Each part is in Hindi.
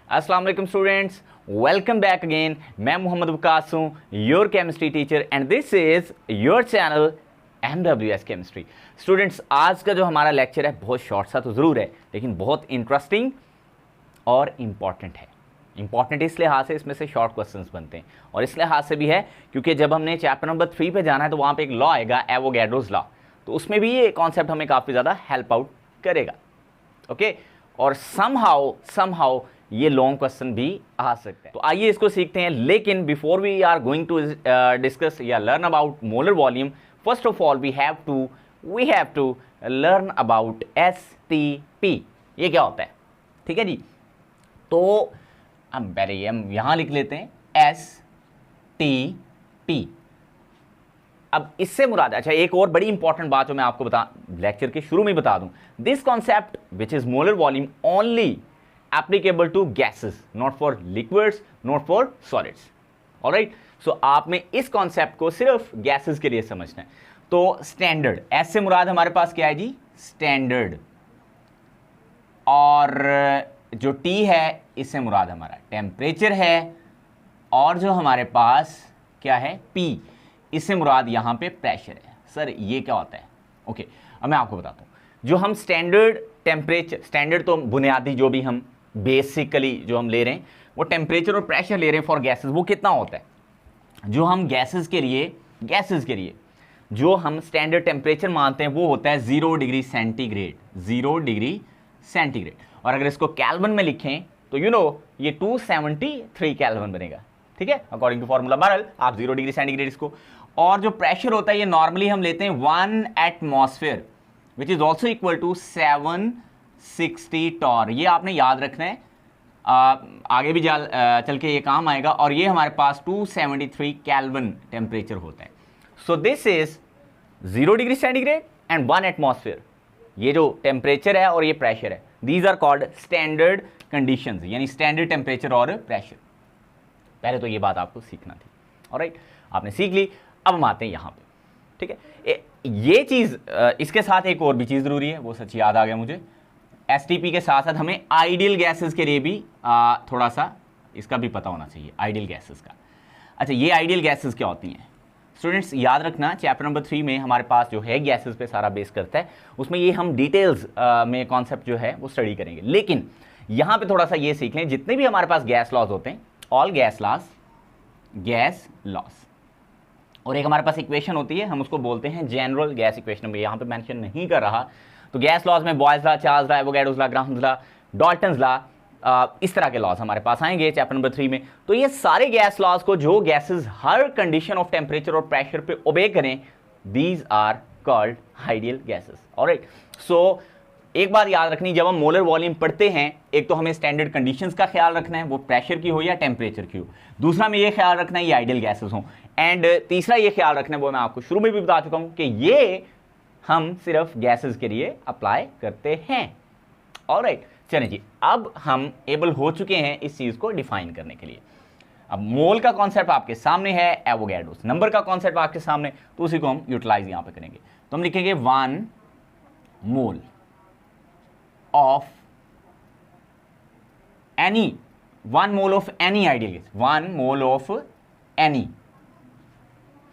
अस्सलाम वालेकुम स्टूडेंट्स, वेलकम बैक अगेन। मैं मोहम्मद वकास हूँ, your chemistry teacher, and this is your channel MWS chemistry. Students, आज का जो हमारा लेक्चर है बहुत शॉर्ट सा तो ज़रूर है, लेकिन बहुत इंटरेस्टिंग और इम्पॉर्टेंट है। इंपॉर्टेंट इस लिहाज से इसमें से शॉर्ट क्वेश्चंस बनते हैं, और इस लिहाज से भी है क्योंकि जब हमने चैप्टर नंबर 3 पे जाना है तो वहाँ पे एक लॉ आएगा, एवोगैड्रोस लॉ, तो उसमें भी ये कॉन्सेप्ट हमें काफ़ी ज़्यादा हेल्प आउट करेगा। ओके, और समहाउ ये लॉन्ग क्वेश्चन भी आ सकते हैं। तो आइए इसको सीखते हैं, लेकिन before we are going to discuss या learn about molar volume, first of all we have to learn about STP। ये क्या होता है? ठीक है जी, तो हम पहले हम यहाँ लिख लेते हैं STP। अब इससे मुराद, अच्छा एक और बड़ी इंपॉर्टेंट बात जो मैं आपको लेक्चर के शुरू में बता दूं, this concept which is molar volume only applicable to gases, not for liquids, not for solids. Alright, so आपने इस कॉन्सेप्ट को सिर्फ गैसेस के लिए समझना है। तो स्टैंडर्ड, एस से मुराद हमारे पास क्या है जी? स्टैंडर्ड। और जो टी है इससे मुराद हमारा टेम्परेचर है, और जो हमारे पास क्या है पी, इससे मुराद यहाँ पे प्रेशर है। सर ये क्या होता है? ओके, अब मैं आपको बताता हूँ। जो हम स्टैंडर्ड टेम्परेचर, स्टैंडर्ड तो बुनियादी जो भी हम बेसिकली जो हम ले रहे हैं वो टेम्परेचर और प्रेशर ले रहे हैं फॉर गैसेस, वो कितना होता है? जो हम गैसेस के लिए जो हम स्टैंडर्ड टेम्परेचर मानते हैं वो होता है 0 डिग्री सेंटीग्रेड। 0 डिग्री सेंटीग्रेड, और अगर इसको केल्विन में लिखें तो ये 273 केल्विन बनेगा। ठीक है, अकॉर्डिंग टू फॉर्मूला। बहरहाल आप 0 डिग्री सेंटीग्रेड इसको, और जो प्रेशर होता है ये नॉर्मली हम लेते हैं 1 atmosphere, which is also equal to 760 torr. ये आपने याद रखना है, आगे भी चल के ये काम आएगा। और ये हमारे पास 273 केल्विन टेम्परेचर होता है। So this is 0 degree centigrade and 1 atmosphere. ये जो टेम्परेचर है और ये प्रेशर है, these are called standard conditions, यानी स्टैंडर्ड टेम्परेचर और प्रेशर। पहले तो ये बात आपको सीखना थी। ऑलराइट, आपने सीख ली। अब हम आते हैं यहाँ पे। ठीक है, ये चीज़, इसके साथ एक और भी चीज़ ज़रूरी है, वो सच याद आ गया मुझे। STP के साथ साथ हमें आइडियल गैसेस के लिए भी थोड़ा सा इसका भी पता होना चाहिए, आइडियल गैसेस का। अच्छा, ये आइडियल गैसेस क्या होती हैं? स्टूडेंट्स याद रखना, चैप्टर नंबर 3 में हमारे पास जो है गैसेस पे सारा बेस करता है, उसमें ये हम डिटेल्स में कॉन्सेप्ट जो है वो स्टडी करेंगे। लेकिन यहाँ पे थोड़ा सा ये सीख लें, जितने भी हमारे पास गैस लॉज होते हैं, ऑल गैस लॉस, और एक हमारे पास इक्वेशन होती है, हम उसको बोलते हैं जनरल गैस इक्वेशन। में यहाँ पे मेंशन नहीं कर रहा, तो गैस लॉज में Boyle's law, Charles law, Avogadro's law, Graham's law, Dalton's law, इस तरह के लॉज हमारे पास आएंगे चैप्टर नंबर 3 में। तो ये सारे गैस लॉज को, जो गैसेस हर कंडीशन ऑफ टेम्परेचर और प्रेशर पे ओबे करें, these are called ideal gases. Alright, so एक बात याद रखनी, जब हम मोलर वॉल्यूम पढ़ते हैं, एक तो हमें स्टैंडर्ड कंडीशंस का ख्याल रखना है, वो प्रेशर की हो या टेम्परेचर की हो। दूसरा में ये ख्याल रखना है ये आइडियल गैसेस हों, एंड तीसरा ये ख्याल रखना है, वो मैं आपको शुरू में भी बता चुका हूं कि ये हम सिर्फ गैसेस के लिए अप्लाई करते हैं। ऑलराइट, चलिए जी, अब हम एबल हो चुके हैं इस चीज को डिफाइन करने के लिए। अब मोल का कॉन्सेप्ट आपके सामने है, एवोगैड्रोस नंबर का कॉन्सेप्ट आपके सामने, तो उसी को हम यूटिलाइज यहां पे करेंगे। तो हम लिखेंगे 1 मोल of any, 1 mole of any ideal gas, 1 mole of any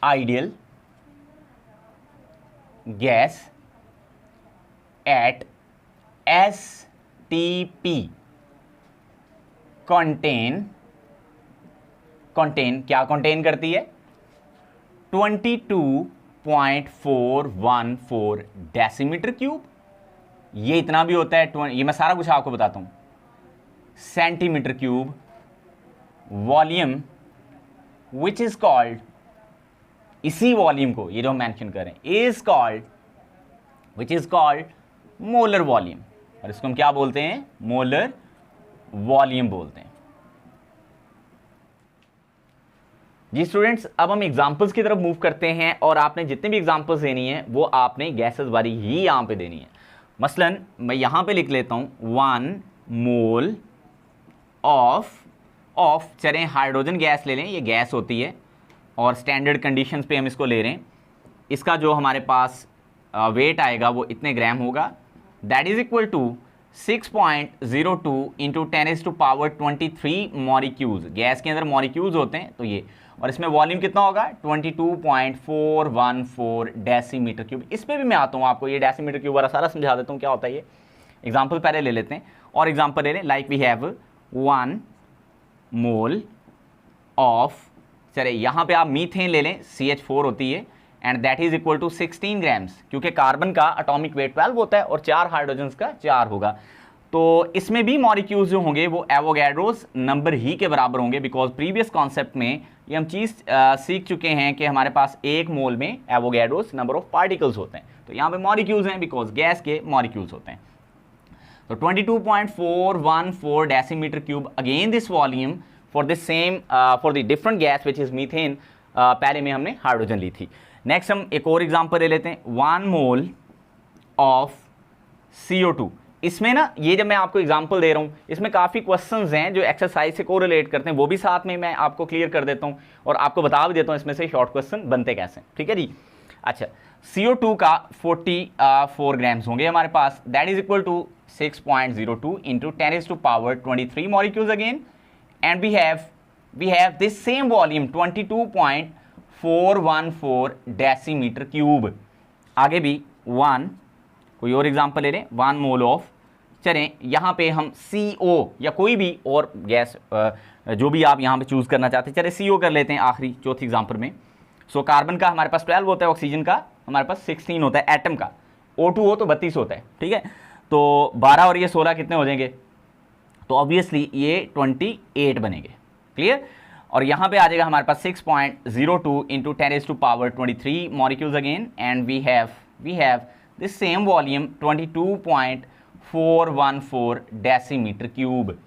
ideal gas at STP contain क्या contain करती है? 22.414 डेसीमीटर क्यूब। ये इतना भी होता है, ये मैं सारा कुछ आपको बताता हूं, centimetre cube volume, which is called, इसी वॉल्यूम को, ये जो हम मेंशन कर रहे हैं, which is called molar volume, और इसको हम क्या बोलते हैं? मोलर वॉल्यूम बोलते हैं जी। स्टूडेंट्स, अब हम एग्जांपल्स की तरफ मूव करते हैं, और आपने जितने भी एग्जांपल्स देनी है वो आपने गैसेस वाली ही यहां पे देनी है। मसलन मैं यहां पे लिख लेता हूं 1 मोल ऑफ चलें हाइड्रोजन गैस ले लें, ये गैस होती है, और स्टैंडर्ड कंडीशंस पे हम इसको ले रहे हैं। इसका जो हमारे पास वेट आएगा वो इतने ग्राम होगा, that is equal to 6.02 into 10⁻23 molecules, gas के अंदर मॉलिक्यूल्स होते हैं तो ये, और इसमें वॉल्यूम कितना होगा 22.414 डेसीमीटर क्यूब। इस पर भी मैं आता हूँ, आपको ये डेसीमीटर क्यूब वाला सारा समझा देता हूँ क्या होता है ये। एग्जाम्पल पहले ले लेते हैं, और एग्जाम्पल ले लें, like we have 1 mole of, चले यहाँ पे आप मीथेन ले लें, CH4 होती है, and that is equal to 16 grams, क्योंकि कार्बन का एटॉमिक वेट 12 होता है और 4 हाइड्रोजन्स का 4 होगा। तो इसमें भी मॉलिक्यूल्स जो होंगे वो एवोगैड्रोस नंबर ही के बराबर होंगे, बिकॉज प्रीवियस कॉन्सेप्ट में ये हम चीज़ सीख चुके हैं कि हमारे पास 1 मोल में एवोगैड्रोस नंबर ऑफ पार्टिकल्स होते हैं, तो यहाँ पे मॉलिक्यूल्स हैं बिकॉज गैस के मॉलिक्यूल्स होते हैं। तो 22.414 decimetre cube, again this volume for the same for the different gas which is methane, पहले में हमने हाइड्रोजन ली थी। नेक्स्ट हम एक और एग्जांपल ले लेते हैं, 1 मोल ऑफ CO2। इसमें ना ये जब मैं आपको एग्जांपल दे रहा हूँ, इसमें काफ़ी क्वेश्चंस हैं जो एक्सरसाइज से कोरिलेट करते हैं, वो भी साथ में मैं आपको क्लियर कर देता हूँ और आपको बता भी देता हूँ इसमें से शॉर्ट क्वेश्चन बनते कैसे, ठीक है जी। अच्छा, CO2 का 44 ग्राम्स होंगे हमारे पास, that is equal to 6.02 into 10⁻23 molecules again, and we have this same volume 22.414 decimetre cube. आगे भी कोई और एग्जांपल ले लें, 1 मोल ऑफ, चलें यहाँ पे हम CO या कोई भी और गैस जो भी आप यहाँ पे चूज करना चाहते हैं, चले CO कर लेते हैं आखिरी चौथी एग्जांपल में। सो कार्बन का हमारे पास 12 होता है, ऑक्सीजन का हमारे पास 16 होता है, एटम का O2 हो तो 32 होता है, ठीक है। तो 12 और ये 16 कितने हो जाएंगे, तो ऑब्वियसली ये 28 बनेंगे, क्लियर। और यहाँ पे आ जाएगा हमारे पास 6.02 into 10⁻23 molecules again, and we have this same volume 22.414 decimetre cube,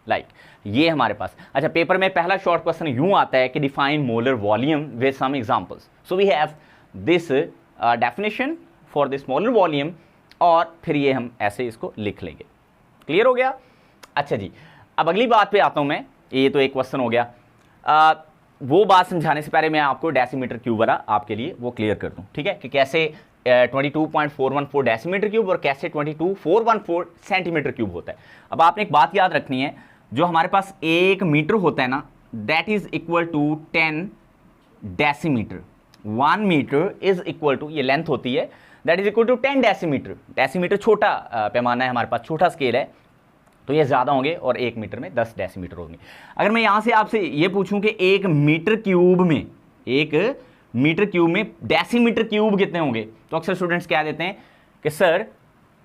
like ये हमारे पास। अच्छा, पेपर में पहला शॉर्ट क्वेश्चन यूं आता है कि define molar volume with some examples. So we have this definition for this molar volume, और फिर ये हम ऐसे इसको लिख लेंगे, क्लियर हो गया। अच्छा जी, अब अगली बात पे आता हूं मैं, ये तो एक क्वेश्चन हो गया, वो बात समझाने से पहले मैं आपको डेसीमीटर क्यूब वाला आपके लिए वो क्लियर कर दूं, ठीक है, कि कैसे 22.414 डेसीमीटर क्यूब और कैसे 22.414 सेंटीमीटर क्यूब होता है। अब आपने एक बात याद रखनी है, जो हमारे पास 1 मीटर होता है ना, that is equal to 10 decimetre. 1 metre is equal to, ये लेंथ होती है, that is equal to 10 decimetre. Decimetre छोटा पैमाना है हमारे पास, छोटा स्केल है, तो ये ज़्यादा होंगे, और 1 मीटर में 10 डेसीमीटर होंगे। अगर मैं यहाँ से आपसे ये पूछूं कि 1 मीटर क्यूब में डेसीमीटर क्यूब कितने होंगे, तो अक्सर स्टूडेंट्स क्या देते हैं कि सर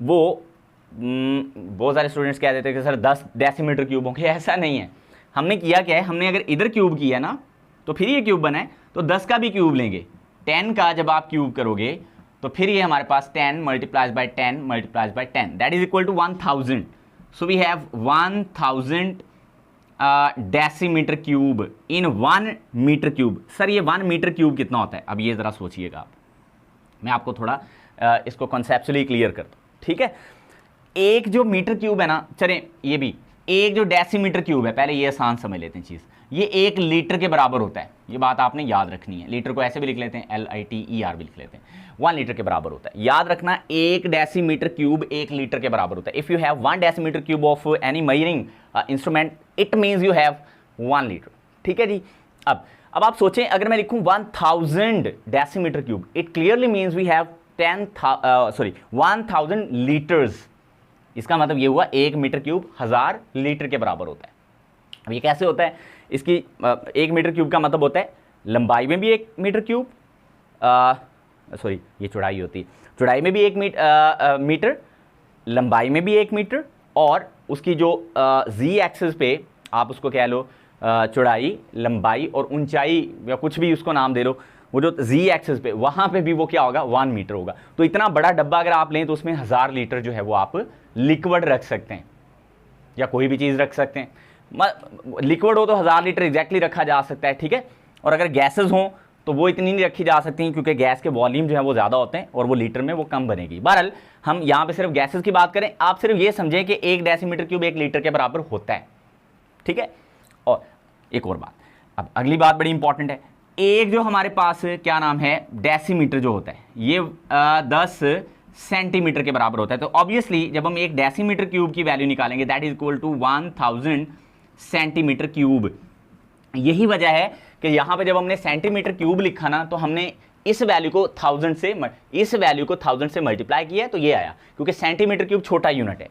बहुत सारे स्टूडेंट्स क्या देते हैं कि सर 10 डेसीमीटर क्यूब होंगे। ऐसा नहीं है, हमने किया क्या है, हमने अगर इधर क्यूब किया ना तो फिर ये क्यूब बना है, तो 10 का भी क्यूब लेंगे, 10 का जब आप क्यूब करोगे तो फिर ये हमारे पास 10 multiplies by 10 multiplies by 10, that is equal to 1000। So we have 1000 decimetre cube in 1 metre cube. Sir ये 1 मीटर क्यूब कितना होता है, अब ये ज़रा सोचिएगा आप, मैं आपको थोड़ा इसको कॉन्सेप्चुअली क्लियर करता हूँ, ठीक है। एक जो मीटर क्यूब है ना, चलें ये भी, एक जो डेसीमीटर क्यूब है, पहले ये आसान समझ लेते हैं चीज़, ये 1 लीटर के बराबर होता है, ये बात आपने याद रखनी है। लीटर को ऐसे भी लिख लेते हैं, LITER भी लिख लेते हैं, 1 लीटर के बराबर होता है। याद रखना, 1 डेसीमीटर क्यूब 1 लीटर के बराबर होता है। If you have 1 decimetre cube of any measuring instrument, it means you have 1 litre, ठीक है जी। अब आप सोचें, अगर मैं लिखूं 1000 decimetre cube, it clearly means we have 1000 litres. इसका मतलब ये हुआ 1 मीटर क्यूब 1000 लीटर के बराबर होता है। अब ये कैसे होता है, इसकी 1 मीटर क्यूब का मतलब होता है लंबाई में भी 1 मीटर क्यूब, सॉरी ये चौड़ाई होती है, चौड़ाई में भी 1 मीटर, लंबाई में भी 1 मीटर, और उसकी जो जी एक्सिस पे आप उसको कह लो चौड़ाई, लंबाई और ऊंचाई या कुछ भी उसको नाम दे लो, वो जो जी एक्सिस पे वहाँ पे भी वो क्या होगा, 1 मीटर होगा। तो इतना बड़ा डब्बा अगर आप लें तो उसमें 1000 लीटर जो है वो आप लिक्विड रख सकते हैं, या कोई भी चीज़ रख सकते हैं। लिक्विड हो तो 1000 लीटर एग्जैक्टली रखा जा सकता है, ठीक है। और अगर गैसेज हों तो वो इतनी नहीं रखी जा सकती, क्योंकि गैस के वॉल्यूम जो है वो ज़्यादा होते हैं और वो लीटर में वो कम बनेगी। बहरहाल हम यहाँ पे सिर्फ गैसेज की बात करें, आप सिर्फ ये समझें कि 1 डेसीमीटर क्यूब 1 लीटर के बराबर होता है, ठीक है। और एक और बात, अब अगली बात बड़ी इंपॉर्टेंट है, एक जो हमारे पास क्या नाम है डेसीमीटर जो होता है, ये 10 सेंटीमीटर के बराबर होता है। तो ऑब्वियसली जब हम एक डेसीमीटर क्यूब की वैल्यू निकालेंगे that is equal to 1000 centimetre cube. यही वजह है कि यहाँ पे जब हमने सेंटीमीटर क्यूब लिखा ना तो हमने इस वैल्यू को 1000 से मल्टीप्लाई किया तो ये आया, क्योंकि सेंटीमीटर क्यूब छोटा यूनिट है।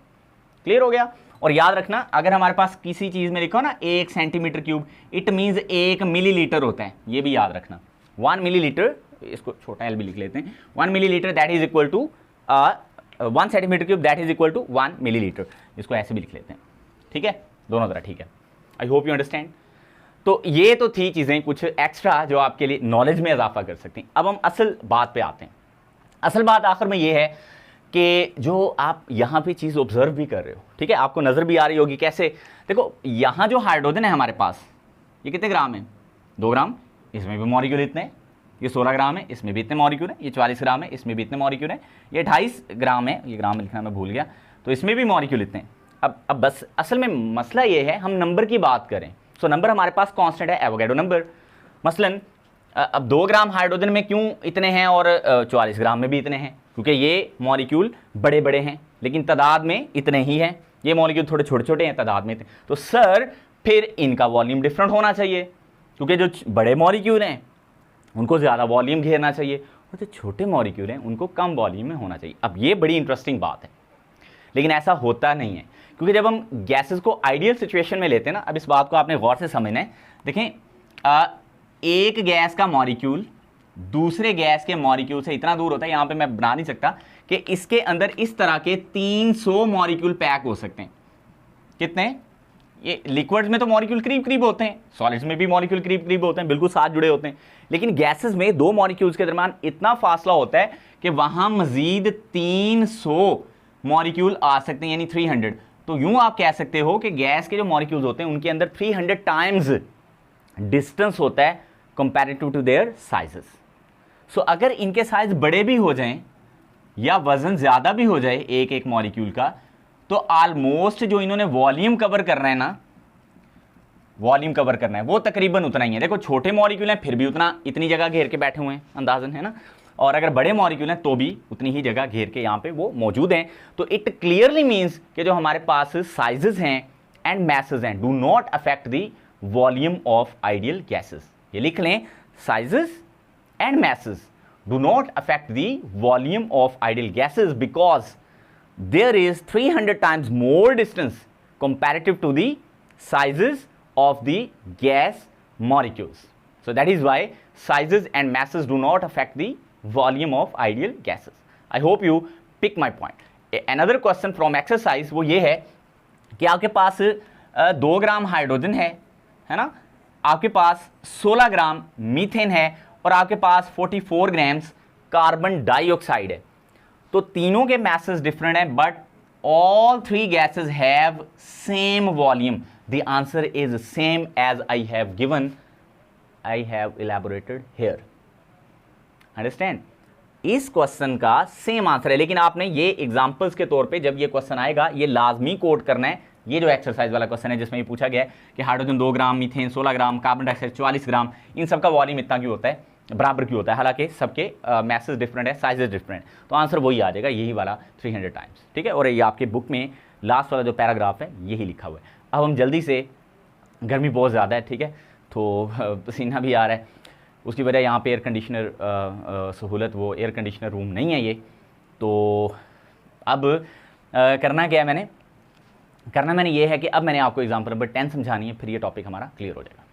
क्लियर हो गया। और याद रखना अगर हमारे पास किसी चीज़ में लिखो ना 1 centimetre cube, it means 1 millilitre होता है, ये भी याद रखना। 1 मिलीलीटर, इसको छोटा एल भी लिख लेते हैं, 1 millilitre that is equal to 1 centimetre cube that is equal to 1 millilitre, इसको ऐसे भी लिख लेते हैं। ठीक है, दोनों तरह ठीक है। I hope you understand. तो ये तो थी चीज़ें कुछ एक्स्ट्रा जो आपके लिए नॉलेज में इजाफा कर सकती हैं। अब हम असल बात पे आते हैं। असल बात आखिर में ये है कि जो आप यहाँ पे चीज़ ऑब्जर्व भी कर रहे हो, ठीक है, आपको नज़र भी आ रही होगी कैसे। देखो यहाँ जो हाइड्रोजन है हमारे पास, ये कितने ग्राम है? 2 ग्राम। इसमें भी मॉलिक्यूल इतने हैं। ये 16 ग्राम है, इसमें भी इतने मॉलिक्यूल है। ये 40 ग्राम है, इसमें भी इतने मॉलिक्यूल है। ये 2.5 ग्राम है, ये ग्राम में लिखना मैं भूल गया, तो इसमें भी मॉलिक्यूल इतने हैं। अब बस असल में मसला ये है हम नंबर की बात करें। सो नंबर हमारे पास कांस्टेंट है, एवोगैड्रो नंबर। मसलन अब 2 ग्राम हाइड्रोजन में क्यों इतने हैं और 44 ग्राम में भी इतने हैं? क्योंकि ये मॉलिक्यूल बड़े बड़े हैं लेकिन तादाद में इतने ही हैं, ये मॉलिक्यूल थोड़े छोटे छोटे हैं, तादाद में इतने। तो सर फिर इनका वॉल्यूम डिफरेंट होना चाहिए, क्योंकि जो बड़े मॉलिक्यूल हैं उनको ज़्यादा वॉल्यूम घेरना चाहिए और जो छोटे मॉलिक्यूल हैं उनको कम वॉल्यूम में होना चाहिए। अब ये बड़ी इंटरेस्टिंग बात है, लेकिन ऐसा होता नहीं है, क्योंकि जब हम गैसेस को आइडियल सिचुएशन में लेते हैं ना, अब इस बात को आपने गौर से समझना है। देखें एक गैस का मॉलिक्यूल दूसरे गैस के मॉलिक्यूल से इतना दूर होता है, यहाँ पे मैं बना नहीं सकता, कि इसके अंदर इस तरह के 300 मॉलिक्यूल पैक हो सकते हैं। कितने? ये लिक्विड्स में तो मॉलिक्यूल करीब करीब होते हैं, सॉलिड्स में भी मॉलिक्यूल करीब करीब होते हैं, बिल्कुल साथ जुड़े होते हैं, लेकिन गैसेस में 2 मॉलिक्यूल्स के दरमियान इतना फासला होता है कि वहाँ मजीद 300 मॉलिक्यूल आ सकते हैं, यानी 300। तो यूं आप कह सकते हो कि गैस के जो मॉलिक्यूल्स होते हैं उनके अंदर 300 टाइम्स डिस्टेंस होता है कंपैरेटिव टू देयर साइजेस। सो अगर इनके साइज बड़े भी हो जाएं या वजन ज़्यादा भी हो जाए एक एक मॉलिक्यूल का, तो ऑलमोस्ट जो इन्होंने वॉल्यूम कवर करना है ना, वॉल्यूम कवर करना है वो तकरीबन उतना ही है। देखो छोटे मॉलिक्यूल हैं फिर भी इतनी जगह घेर के बैठे हुए हैं अंदाजन, है ना, और अगर बड़े मॉलिक्यूल हैं तो भी उतनी ही जगह घेर के यहाँ पे वो मौजूद हैं। तो इट क्लियरली मीन्स कि जो हमारे पास साइजेस हैं एंड मैसेज हैं do not affect the volume of ideal gases. ये लिख लें, sizes and masses do not affect the volume of ideal gases because there is 300 times more distance comparative to the sizes of the gas molecules. So that is why sizes and masses do not affect the volume of ideal gases. I hope you pick my point. Another question from exercise वो ये है कि आपके पास 2 ग्राम हाइड्रोजन है ना, आपके पास 16 ग्राम मीथेन है और आपके पास 44 ग्राम्स कार्बन डाइऑक्साइड है। तो तीनों के मैसेज डिफरेंट हैं but all 3 gases have same volume. The answer is same as I have given, I have elaborated here. Understand? इस क्वेश्चन का सेम आंसर है, लेकिन आपने ये एग्जांपल्स के तौर पे जब ये क्वेश्चन आएगा ये लाजमी कोट करना है। ये जो एक्सरसाइज वाला क्वेश्चन है जिसमें ये पूछा गया है कि हाइड्रोजन 2 ग्राम, मीथेन 16 ग्राम, कार्बन डाइऑक्साइड 44 ग्राम, इन सब का वॉल्यूम इतना क्यों होता है, बराबर क्यों होता है, हालांकि सबके मैसेज डिफरेंट है, साइजेस डिफरेंट। तो आंसर वही आ जाएगा, यही वाला 300 टाइम्स। ठीक है, और ये आपके बुक में लास्ट वाला जो पैराग्राफ है यही लिखा हुआ है। अब हम जल्दी से, गर्मी बहुत ज़्यादा है, ठीक है, तो पसीना भी आ रहा है, उसकी वजह यहाँ पे एयर कंडीशनर सहूलत, वो एयर कंडीशनर रूम नहीं है ये। तो अब करना क्या है, मैंने ये है कि अब मैंने आपको एग्जाम्पल नंबर 10 समझानी है, फिर ये टॉपिक हमारा क्लियर हो जाएगा।